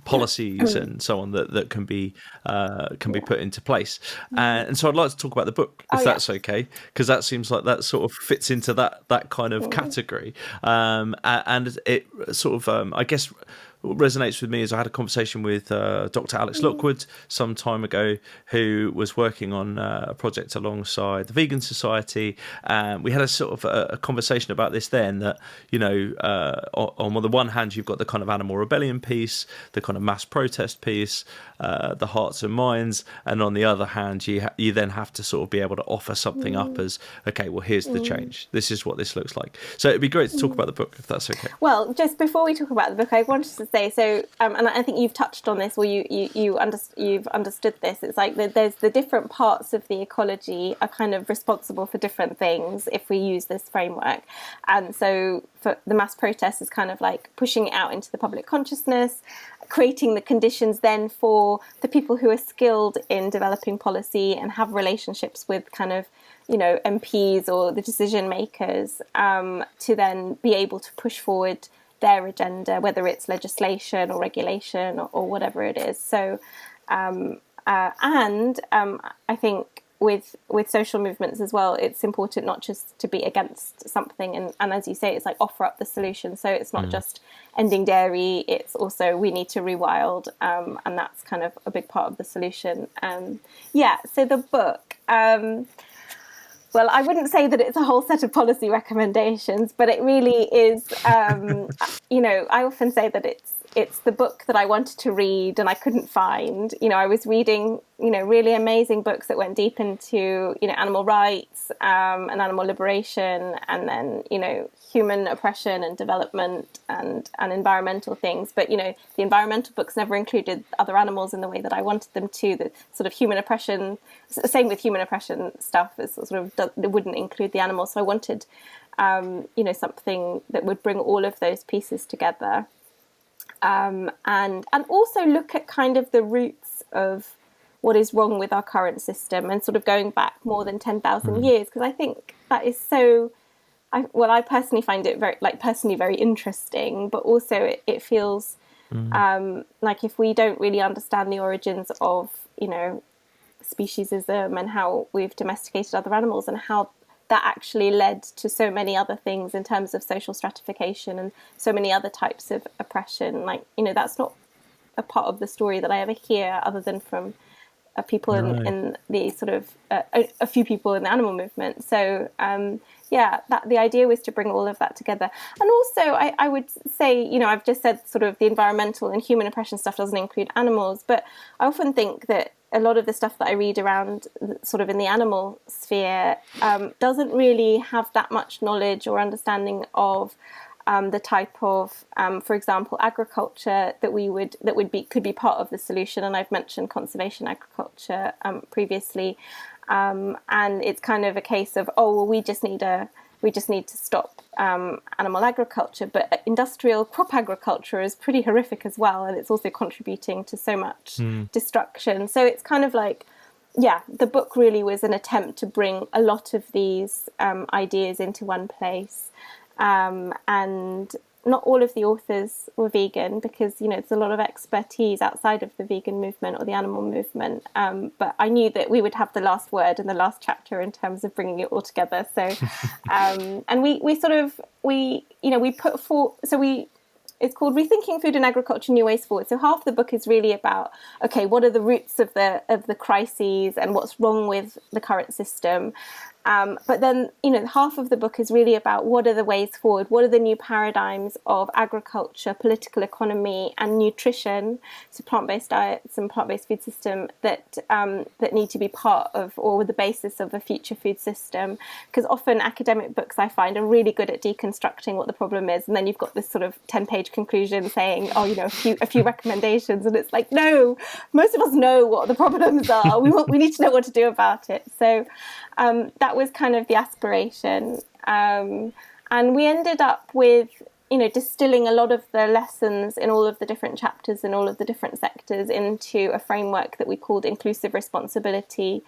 B: policies and so on that can be put into place. And so I'd like to talk about the book, if that's okay, because that seems like that sort of fits into that kind of category. And it sort of I guess resonates with me is I had a conversation with Dr. Alex Lockwood some time ago, who was working on a project alongside the Vegan Society. We had a sort of a conversation about this then, that, on the one hand, you've got the kind of animal rebellion piece, the kind of mass protest piece, the hearts and minds, and on the other hand, you then have to sort of be able to offer something up as, okay, well, here's the change. This is what this looks like. So it'd be great to talk about the book, if that's okay.
A: Well, just before we talk about the book, I wanted to say, so, and I think you've touched on this, or you've understood this. It's like there's the different parts of the ecology are kind of responsible for different things if we use this framework. And so for the mass protest is kind of like pushing it out into the public consciousness, creating the conditions then for the people who are skilled in developing policy and have relationships with kind of, MPs or the decision makers, to then be able to push forward their agenda, whether it's legislation or regulation or whatever it is. So, I think with social movements as well, it's important not just to be against something, and as you say, it's like offer up the solution. So it's not just ending dairy, it's also we need to rewild, and that's kind of a big part of the solution. So the book, well, I wouldn't say that it's a whole set of policy recommendations, but it really is, I often say that it's the book that I wanted to read and I couldn't find. I was reading, really amazing books that went deep into, animal rights, and animal liberation, and then, human oppression and development and environmental things. But, the environmental books never included other animals in the way that I wanted them to. The sort of human oppression, same with human oppression stuff, is sort of, it wouldn't include the animals. So I wanted, something that would bring all of those pieces together. And also look at kind of the roots of what is wrong with our current system, and sort of going back more than 10,000 years, because I think that is so. I personally find it very interesting, but also it feels like if we don't really understand the origins of speciesism and how we've domesticated other animals and how that actually led to so many other things in terms of social stratification and so many other types of oppression. That's not a part of the story that I ever hear, other than from people in the sort of a few people in the animal movement. So that the idea was to bring all of that together. And also I would say, I've just said sort of the environmental and human oppression stuff doesn't include animals, but I often think that a lot of the stuff that I read around sort of in the animal sphere doesn't really have that much knowledge or understanding of the type of, for example, agriculture that could be part of the solution. And I've mentioned conservation agriculture previously, and it's kind of a case of, we just need to stop animal agriculture, but industrial crop agriculture is pretty horrific as well, and it's also contributing to so much destruction. So it's kind of like, the book really was an attempt to bring a lot of these ideas into one place. And not all of the authors were vegan, because there's a lot of expertise outside of the vegan movement or the animal movement, but I knew that we would have the last word in the last chapter in terms of bringing it all together. So and we put forward, it's called Rethinking Food and Agriculture, New Ways Forward. So half the book is really about, okay, what are the roots of the crises and what's wrong with the current system. But then, half of the book is really about what are the ways forward, what are the new paradigms of agriculture, political economy, and nutrition, so plant-based diets and plant-based food system that need to be part of or the basis of a future food system. Because often academic books, I find, are really good at deconstructing what the problem is, and then you've got this sort of 10-page conclusion saying, a few recommendations, and it's like, no, most of us know what the problems are. We need to know what to do about it. So that was kind of the aspiration, and we ended up with distilling a lot of the lessons in all of the different chapters in all of the different sectors into a framework that we called inclusive responsibility,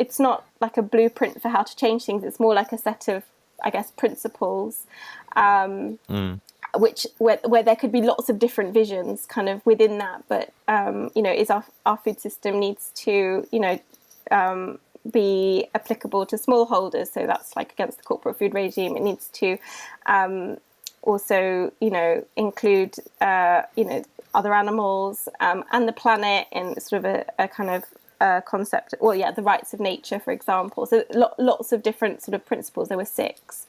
A: it's not like a blueprint for how to change things. It's more like a set of, I guess, principles, where there could be lots of different visions kind of within that, but is our food system needs to be applicable to smallholders, so that's like against the corporate food regime. It needs to also, include, other animals and the planet in sort of a kind of concept. Well, yeah, the rights of nature, for example. So lots of different sort of principles. There were 6.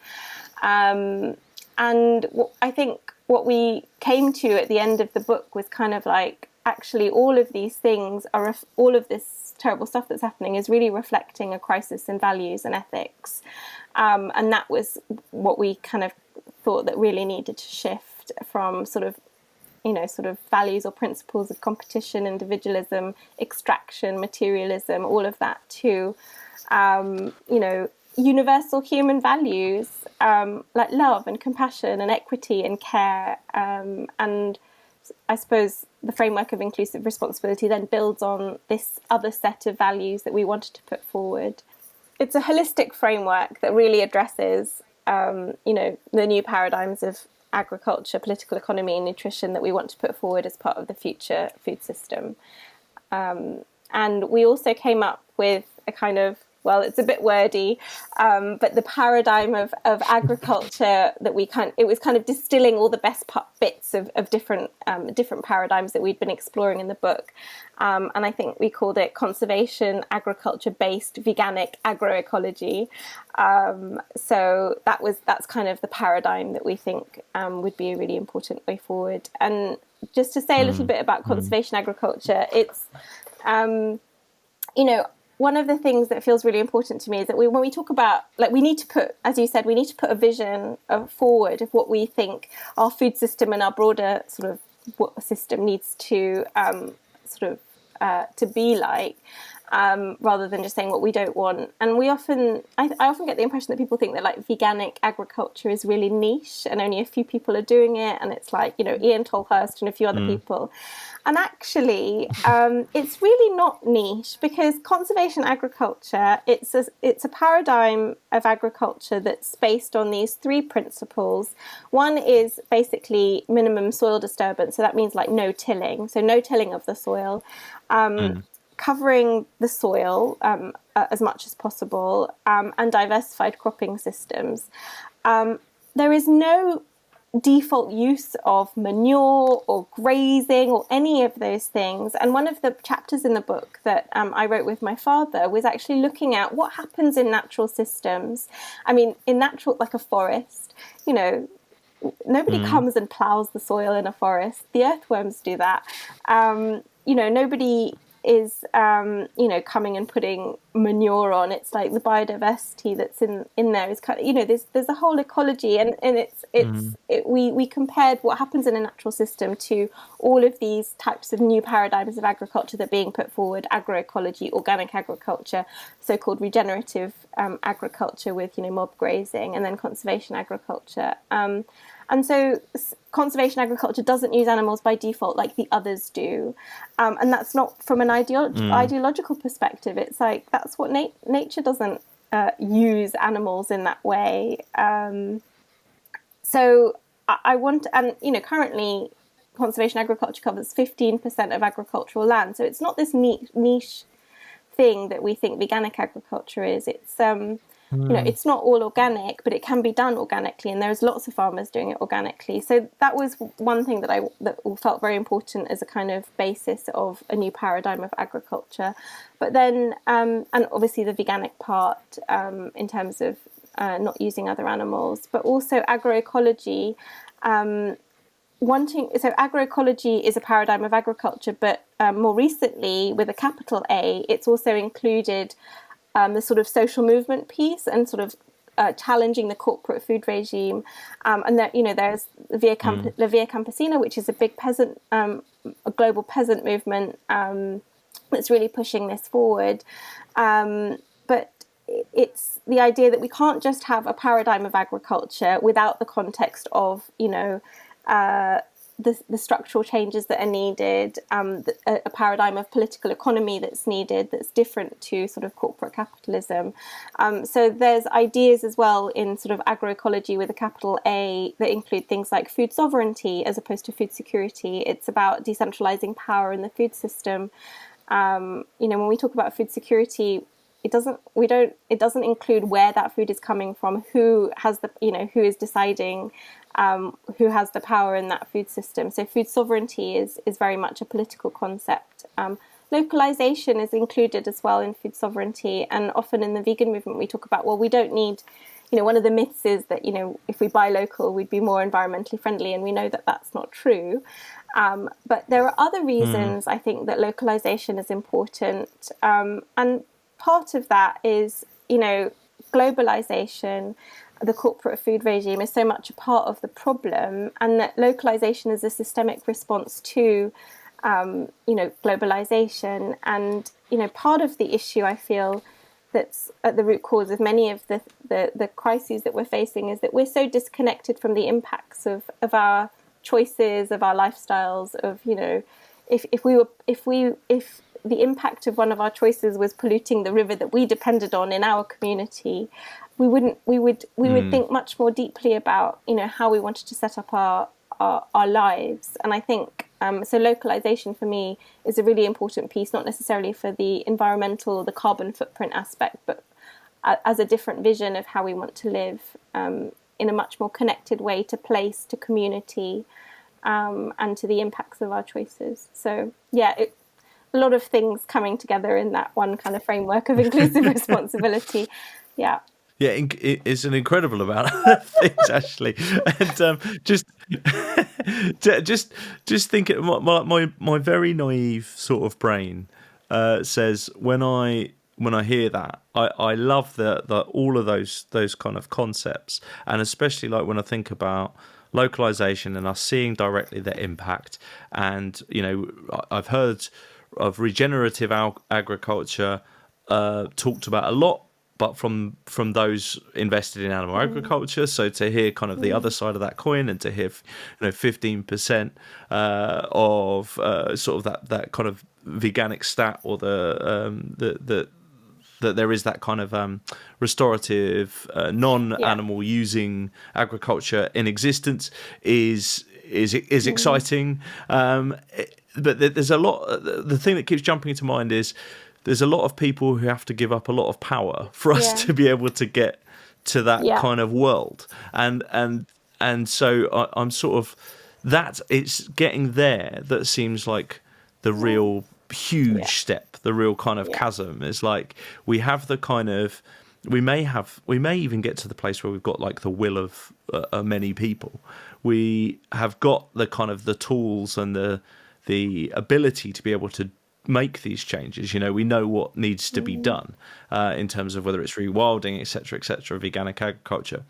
A: And I think what we came to at the end of the book was kind of like, actually, all of these things are, all of this terrible stuff that's happening is really reflecting a crisis in values and ethics. And that was what we kind of thought that really needed to shift from sort of values or principles of competition, individualism, extraction, materialism, all of that to, universal human values, like love and compassion and equity and care. And I suppose the framework of inclusive responsibility then builds on this other set of values that we wanted to put forward. It's a holistic framework that really addresses, the new paradigms of agriculture, political economy, and nutrition that we want to put forward as part of the future food system. And we also came up with a kind of, well, it's a bit wordy, but the paradigm of agriculture that it was kind of distilling all the best bits of different paradigms that we'd been exploring in the book. And I think we called it conservation, agriculture-based, veganic agroecology. So that's kind of the paradigm that we think would be a really important way forward. And just to say a little bit about conservation agriculture, it's, one of the things that feels really important to me is that when we talk about, like, we need to put, as you said, we need to put a vision forward of what we think our food system and our broader sort of what system needs to to be like, rather than just saying what we don't want. And I often get the impression that people think that like veganic agriculture is really niche and only a few people are doing it, and it's like, Ian Tolhurst and a few other people. And actually, it's really not niche, because conservation agriculture, it's a paradigm of agriculture that's based on these 3 principles. One is basically minimum soil disturbance, so that means like no tilling, so no tilling of the soil, covering the soil as much as possible, and diversified cropping systems. There is no default use of manure or grazing or any of those things. And one of the chapters in the book that I wrote with my father was actually looking at what happens in natural systems. I mean, in natural, like a forest, nobody comes and plows the soil in a forest. The earthworms do that. Nobody is coming and putting manure on. It's like the biodiversity that's in there is kind of, there's a whole ecology, and we compared what happens in a natural system to all of these types of new paradigms of agriculture that are being put forward: agroecology, organic agriculture, so-called regenerative agriculture with mob grazing, and then conservation agriculture. And so conservation agriculture doesn't use animals by default like the others do. And that's not from an ideological perspective. It's like, that's what nature doesn't use animals in that way. So I want, and currently conservation agriculture covers 15% of agricultural land. So it's not this niche thing that we think veganic agriculture is. It's it's not all organic, but it can be done organically, and there's lots of farmers doing it organically. So that was one thing that felt very important as a kind of basis of a new paradigm of agriculture. But then, and obviously the veganic part in terms of not using other animals, but also agroecology. So agroecology is a paradigm of agriculture, but more recently, with a capital A, it's also included the sort of social movement piece and sort of challenging the corporate food regime. And that, there's La Via Campesina, which is a big peasant, a global peasant movement that's really pushing this forward. But it's the idea that we can't just have a paradigm of agriculture without the context of, the structural changes that are needed, a paradigm of political economy that's needed, that's different to sort of corporate capitalism. So there's ideas as well in sort of agroecology with a capital A that include things like food sovereignty as opposed to food security. It's about decentralizing power in the food system. When we talk about food security, it doesn't include where that food is coming from, who has the, who is deciding, who has the power in that food system. So food sovereignty is very much a political concept. Localization is included as well in food sovereignty, and often in the vegan movement we talk about, well, we don't need, one of the myths is that, if we buy local we'd be more environmentally friendly, and we know that that's not true. But there are other reasons I think that localization is important, and part of that is, globalization. The corporate food regime is so much a part of the problem, and that localization is a systemic response to globalization. And part of the issue, I feel, that's at the root cause of many of the crises that we're facing is that we're so disconnected from the impacts of our choices, of our lifestyles, of if the impact of one of our choices was polluting the river that we depended on in our community, we would think much more deeply about how we wanted to set up our lives. And I think so localization for me is a really important piece, not necessarily for the environmental, the carbon footprint aspect, but as a different vision of how we want to live in a much more connected way to place, to community, and to the impacts of our choices. So yeah, a lot of things coming together in that one kind of framework of inclusive responsibility. Yeah.
B: Yeah, it's an incredible amount of things, actually. And just thinking, my very naive sort of brain says when I hear that, I love the all of those kind of concepts, and especially like when I think about localization and us seeing directly the impact. And I've heard of regenerative agriculture talked about a lot, but from those invested in animal agriculture. So to hear kind of the other side of that coin, and to hear 15% of sort of that kind of veganic stat, or that there is that kind of restorative non-animal using agriculture in existence is exciting. But there's a lot. The thing that keeps jumping into mind is there's a lot of people who have to give up a lot of power for us to be able to get to that kind of world. And so I'm sort of, that it's getting there that seems like the real huge step, the real kind of chasm. Is like we have the kind of, we may even get to the place where we've got like the will of many people. We have got the kind of the tools and the ability to be able to make these changes. We know what needs to be done in terms of whether it's rewilding, etc., veganic agriculture.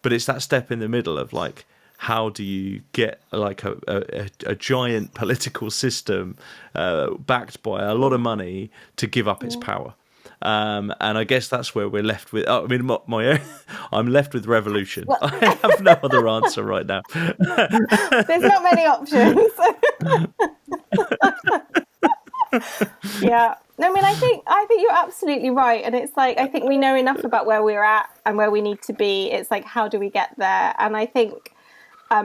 B: But it's that step in the middle of like, how do you get like a giant political system backed by a lot of money to give up its power? And I guess that's where we're left with. I mean, I'm left with revolution. Well, I have no other answer right now.
A: There's not many options. Yeah. I mean, I think you're absolutely right. And it's like, I think we know enough about where we're at and where we need to be. It's like, how do we get there? And I think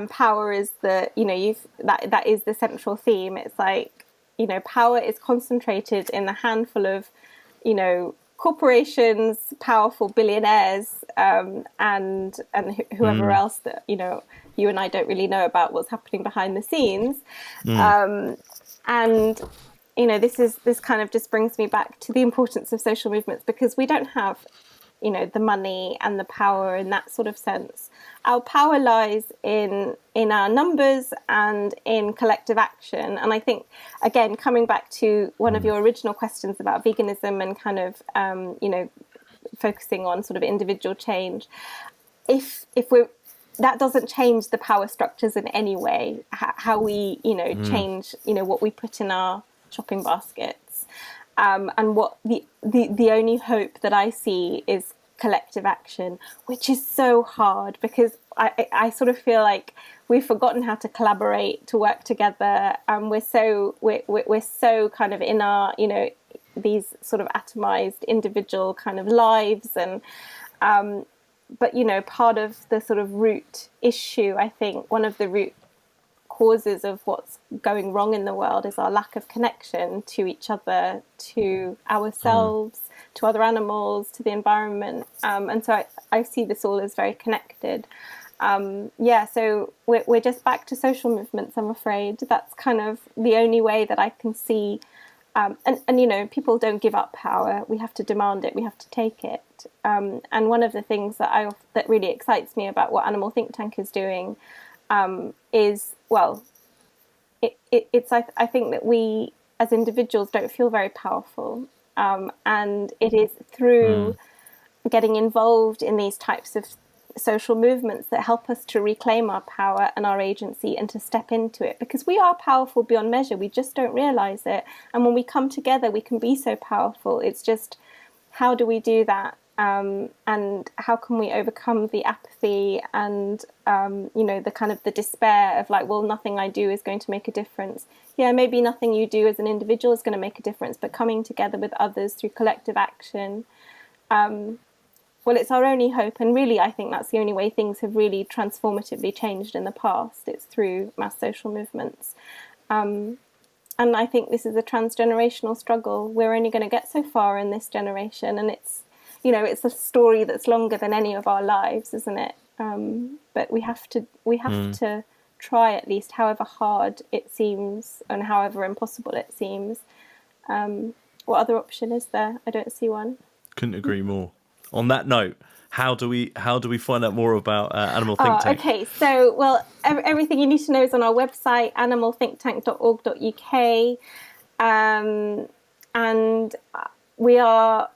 A: power is that is the central theme. It's like, power is concentrated in the handful of, corporations, powerful billionaires, and whoever else that, you and I don't really know about what's happening behind the scenes. And this kind of just brings me back to the importance of social movements, because we don't have, the money and the power in that sort of sense. Our power lies in our numbers and in collective action. And I think, again, coming back to one of your original questions about veganism and kind of, focusing on sort of individual change, if we're, that doesn't change the power structures in any way, how we, change, what we put in our shopping baskets. And what the only hope that I see is collective action, which is so hard, because I sort of feel like we've forgotten how to collaborate, to work together, and we're so kind of in our, these sort of atomized individual kind of lives. And but part of the sort of root issue, I think one of the root causes of what's going wrong in the world is our lack of connection to each other, to ourselves, to other animals, to the environment. And so I see this all as very connected. So we're just back to social movements, I'm afraid. That's kind of the only way that I can see. And people don't give up power. We have to demand it. We have to take it. And one of the things that really excites me about what Animal Think Tank is doing is, well, I think that we as individuals don't feel very powerful. And it is through getting involved in these types of social movements that help us to reclaim our power and our agency and to step into it, because we are powerful beyond measure. We just don't realize it. And when we come together, we can be so powerful. It's just, how do we do that? And how can we overcome the apathy and, the kind of the despair of like, well, nothing I do is going to make a difference. Yeah, maybe nothing you do as an individual is going to make a difference, but coming together with others through collective action, well, it's our only hope. And really, I think that's the only way things have really transformatively changed in the past. It's through mass social movements. And I think this is a transgenerational struggle. We're only going to get so far in this generation. And it's a story that's longer than any of our lives, isn't it? But we have to try, at least, however hard it seems and however impossible it seems. What other option is there? I don't see one.
B: Couldn't agree more. On that note, how do we find out more about Animal Think Tank?
A: Okay, so everything you need to know is on our website, animalthinktank.org.uk, and we are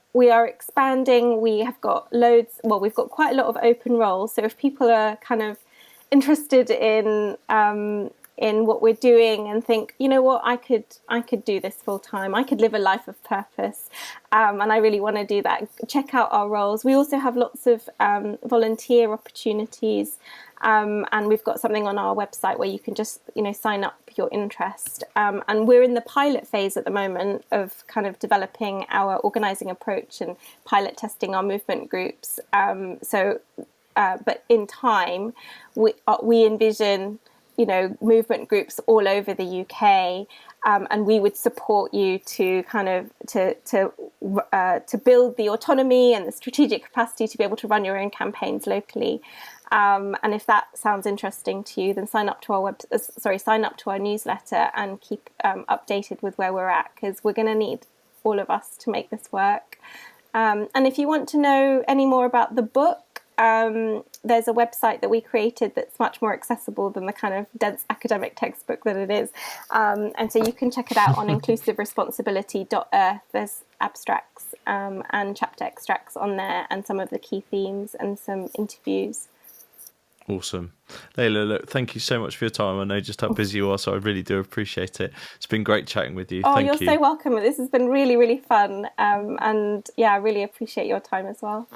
A: expanding. We have got we've got quite a lot of open roles. So if people are kind of interested in what we're doing and think, you know what, I could do this full time. I could live a life of purpose, and I really want to do that. Check out our roles. We also have lots of volunteer opportunities, and we've got something on our website where you can just sign up your interest. And we're in the pilot phase at the moment of kind of developing our organising approach and pilot testing our movement groups. But in time, we envision movement groups all over the UK, and we would support you to kind of to build the autonomy and the strategic capacity to be able to run your own campaigns locally. And if that sounds interesting to you, then sign up to our newsletter and keep updated with where we're at, because we're going to need all of us to make this work. And if you want to know any more about the book, there's a website that we created that's much more accessible than the kind of dense academic textbook that it is. And so you can check it out on inclusiveresponsibility.earth. There's abstracts and chapter extracts on there, and some of the key themes and some interviews.
B: Awesome. Laila, look, thank you so much for your time. I know just how busy you are, so I really do appreciate it. It's been great chatting with you. Thank you.
A: You're so welcome. This has been really, really fun. And yeah, I really appreciate your time as well.